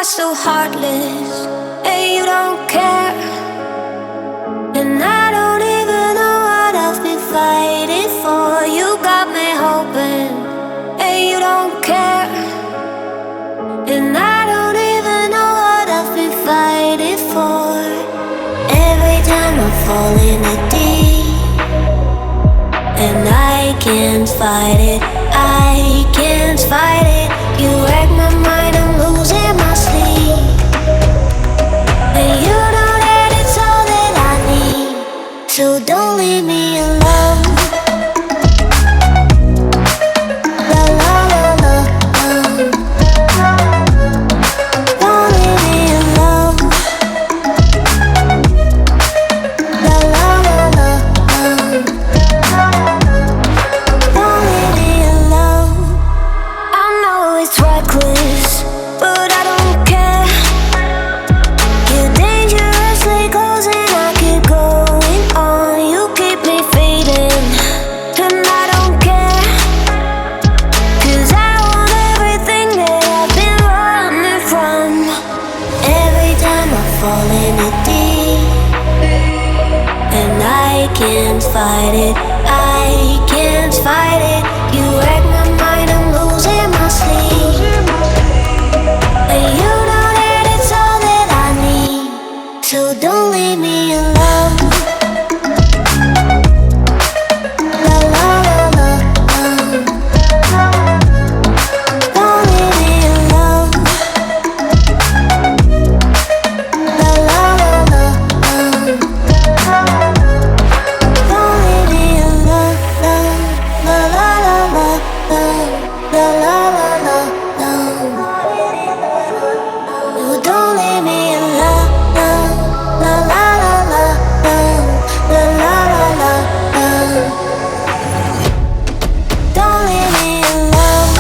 are so heartless, and you don't care. And I don't even know what I've been fighting for. You got me hoping, and you don't care. And I don't even know what I've been fighting for. Every time I fall in the deep, and I can't fight it, I can't fight it. You wreck my mind, I'm losing my sleep. And you know that it's all that I need, so don't leave me alone. La la la la, don't leave me alone. La la la la, don't leave me alone. I know it's reckless, but I don't care. You're dangerously close and I keep going on. You keep me fading, and I don't care. 'Cause I want everything that I've been running from. Every time I fall in the deep, and I can't fight it, I can't fight it. You wreck my mind, I'm losing my sleep. And you know that it's all that I need, so don't leave me alone. La la la la, don't leave me alone. La la la la, don't leave me alone. La la la la, la la la la, you don't leave me alone. La la la la, la la la la, don't leave me alone.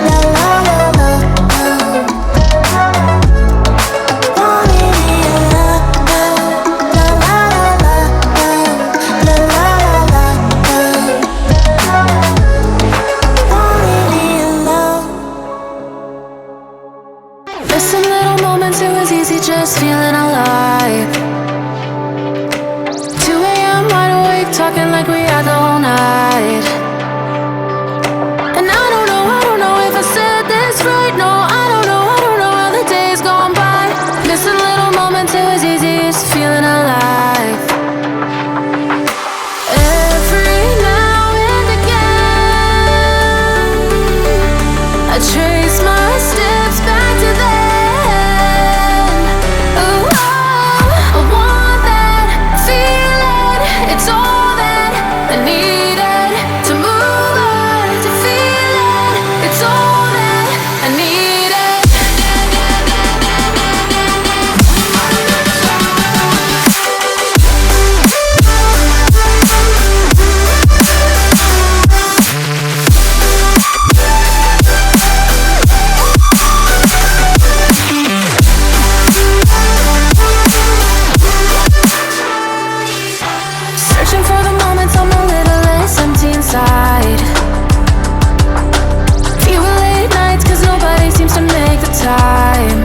La la la la, don't leave me alone. La la la la, la la la la, don't leave me alone. Missing little moments, it was easy just feeling alive. 2 a.m. wide awake, talking like we had the whole night. And I don't know if I said this right. No, I don't know how the days gone by. Missing little moments, it was easy just feeling alive. Every now and again, I trace my steps back to then. Ooh, I want that feeling. It's all that I needed to move on, to feel it. It's all that I needed. Searching for the moments I'm a little less empty inside. Fewer late nights 'cause nobody seems to make the time.